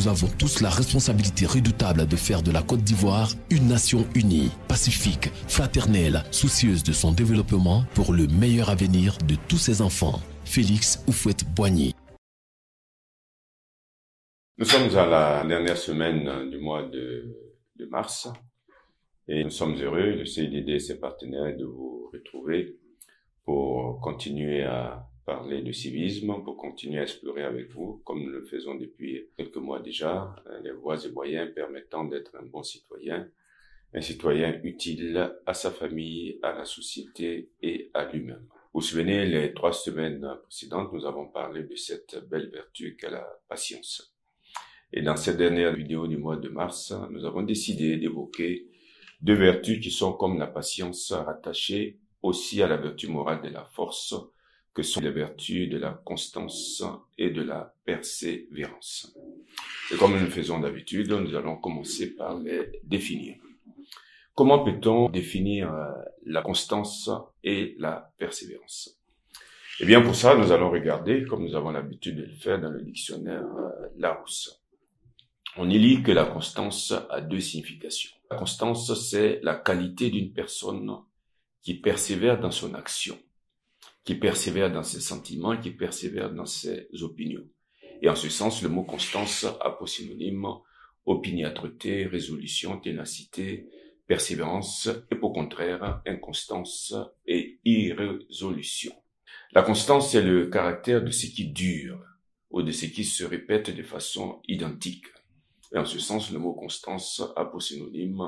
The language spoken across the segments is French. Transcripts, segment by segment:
nous avons tous la responsabilité redoutable de faire de la Côte d'Ivoire une nation unie, pacifique, fraternelle, soucieuse de son développement pour le meilleur avenir de tous ses enfants. Félix Houphouët-Boigny. Nous sommes à la dernière semaine du mois de mars et nous sommes heureux, le CIDD et ses partenaires, de vous retrouver pour continuer à parler de civisme, pour continuer à explorer avec vous, comme nous le faisons depuis quelques mois déjà, les voies et moyens permettant d'être un bon citoyen, un citoyen utile à sa famille, à la société et à lui-même. Vous vous souvenez, les 3 semaines précédentes, nous avons parlé de cette belle vertu qu'est la patience. Et dans cette dernière vidéo du mois de mars, nous avons décidé d'évoquer 2 vertus qui sont comme la patience rattachées aussi à la vertu morale de la force, que sont les vertus de la constance et de la persévérance. Et comme nous le faisons d'habitude, nous allons commencer par les définir. Comment peut-on définir la constance et la persévérance? Eh bien, pour ça, nous allons regarder, comme nous avons l'habitude de le faire dans le dictionnaire Larousse. On y lit que la constance a 2 significations. La constance, c'est la qualité d'une personne qui persévère dans son action, qui persévère dans ses sentiments, qui persévère dans ses opinions. Et en ce sens, le mot constance a pour synonyme opiniâtreté, résolution, ténacité, persévérance, et pour contraire, inconstance et irrésolution. La constance, c'est le caractère de ce qui dure, ou de ce qui se répète de façon identique. Et en ce sens, le mot constance a pour synonyme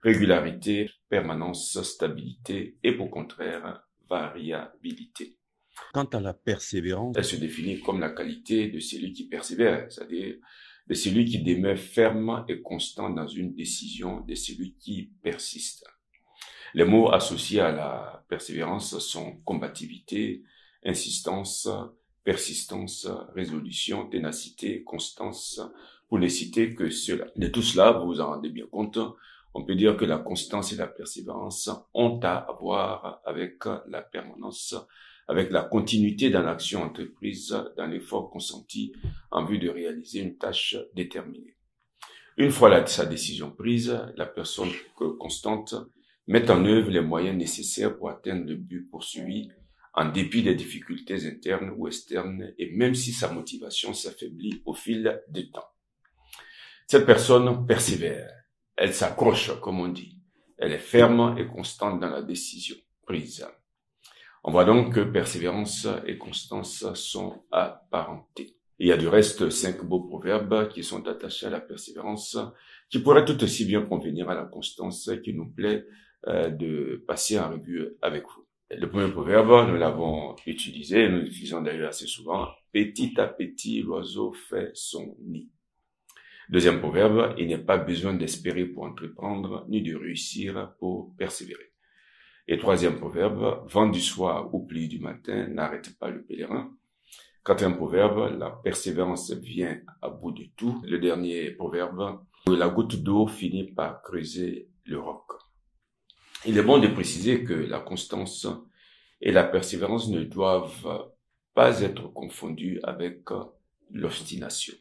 régularité, permanence, stabilité et pour contraire, variabilité. Quant à la persévérance, Elle se définit comme la qualité de celui qui persévère, c'est-à-dire de celui qui demeure ferme et constant dans une décision, de celui qui persiste. Les mots associés à la persévérance sont combativité, insistance, persistance, résolution, ténacité, constance, pour ne citer que cela. De tout cela, vous vous en rendez bien compte, on peut dire que la constance et la persévérance ont à voir avec la permanence, avec la continuité dans l'action entreprise, dans l'effort consenti en vue de réaliser une tâche déterminée. Une fois sa décision prise, la personne constante met en œuvre les moyens nécessaires pour atteindre le but poursuivi, en dépit des difficultés internes ou externes, et même si sa motivation s'affaiblit au fil du temps. Cette personne persévère, elle s'accroche, comme on dit, elle est ferme et constante dans la décision prise. On voit donc que persévérance et constance sont apparentées. Il y a du reste 5 beaux proverbes qui sont attachés à la persévérance, qui pourraient tout aussi bien convenir à la constance, qui nous plaît de passer en revue avec vous. Le premier proverbe, nous l'avons utilisé, nous l'utilisons d'ailleurs assez souvent. Petit à petit, l'oiseau fait son nid. Deuxième proverbe, il n'est pas besoin d'espérer pour entreprendre, ni de réussir pour persévérer. Et troisième proverbe, vent du soir ou pluie du matin, n'arrête pas le pèlerin. Quatrième proverbe, la persévérance vient à bout de tout. Le dernier proverbe, la goutte d'eau finit par creuser le roc. Il est bon de préciser que la constance et la persévérance ne doivent pas être confondues avec l'obstination.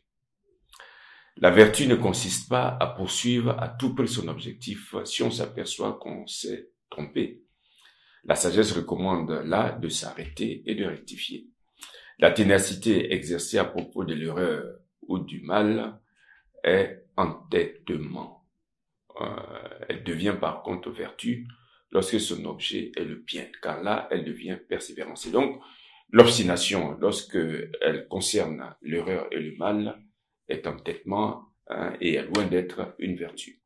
La vertu ne consiste pas à poursuivre à tout prix son objectif si on s'aperçoit qu'on s'est trompé. La sagesse recommande là de s'arrêter et de rectifier. La ténacité exercée à propos de l'erreur ou du mal est entêtement. Elle devient par contre vertu lorsque son objet est le bien, car là, elle devient persévérance. Et donc, l'obstination, lorsque elle concerne l'erreur et le mal, est entêtement et est loin d'être une vertu.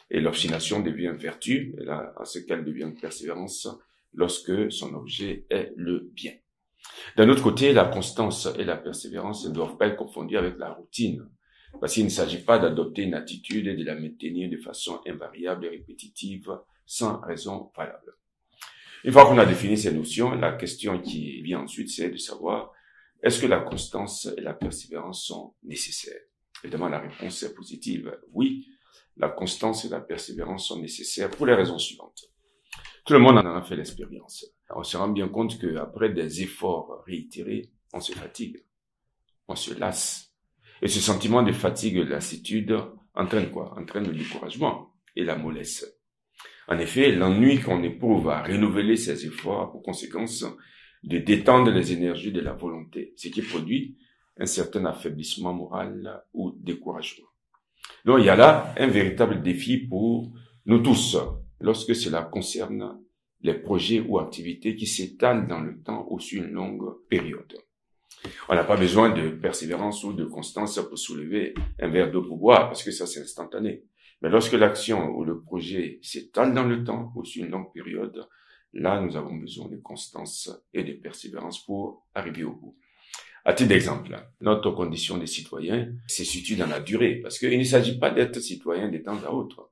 Et l'obstination devient vertu, là, en ce qu'elle devient persévérance, lorsque son objet est le bien. D'un autre côté, la constance et la persévérance ne doivent pas être confondues avec la routine, parce qu'il ne s'agit pas d'adopter une attitude et de la maintenir de façon invariable et répétitive, sans raison valable. Une fois qu'on a défini ces notions, la question qui vient ensuite, c'est de savoir, est-ce que la constance et la persévérance sont nécessaires? Évidemment, la réponse est positive. Oui, la constance et la persévérance sont nécessaires pour les raisons suivantes. Tout le monde en a fait l'expérience. On se rend bien compte qu'après des efforts réitérés, on se fatigue, on se lasse. Et ce sentiment de fatigue et de lassitude entraîne quoi? Entraîne le découragement et la mollesse. En effet, l'ennui qu'on éprouve à renouveler ses efforts a pour conséquence de détendre les énergies de la volonté, ce qui produit un certain affaiblissement moral ou découragement. Donc il y a là un véritable défi pour nous tous, lorsque cela concerne les projets ou activités qui s'étalent dans le temps ou sur une longue période. On n'a pas besoin de persévérance ou de constance pour soulever un verre d'eau pour boire, parce que ça c'est instantané. Mais lorsque l'action ou le projet s'étale dans le temps ou sur une longue période, là nous avons besoin de constance et de persévérance pour arriver au bout. À titre d'exemple, notre condition de citoyen se situe dans la durée, parce qu'il ne s'agit pas d'être citoyen de temps à autre.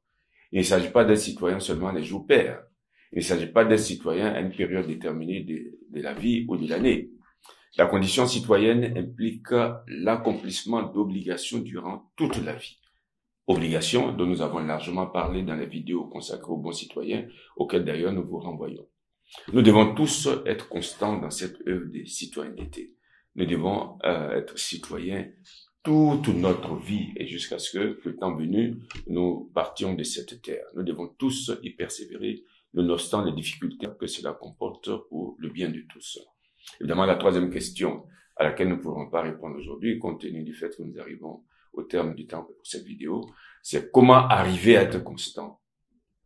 Il ne s'agit pas d'être citoyen seulement les jours pairs. Il ne s'agit pas d'être citoyen à une période déterminée de la vie ou de l'année. La condition citoyenne implique l'accomplissement d'obligations durant toute la vie. Obligations dont nous avons largement parlé dans les vidéos consacrées aux bons citoyens, auxquelles d'ailleurs nous vous renvoyons. Nous devons tous être constants dans cette œuvre de citoyenneté. Nous devons être citoyens toute notre vie et jusqu'à ce que, le temps venu, nous partions de cette terre. Nous devons tous y persévérer, nonobstant les difficultés que cela comporte pour le bien de tous. Évidemment, la troisième question à laquelle nous ne pourrons pas répondre aujourd'hui, compte tenu du fait que nous arrivons au terme du temps pour cette vidéo, c'est comment arriver à être constant,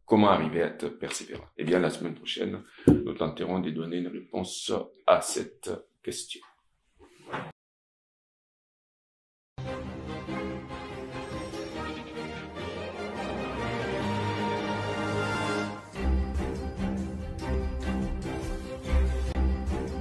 comment arriver à être persévérant. Eh bien, la semaine prochaine, nous tenterons de donner une réponse à cette question.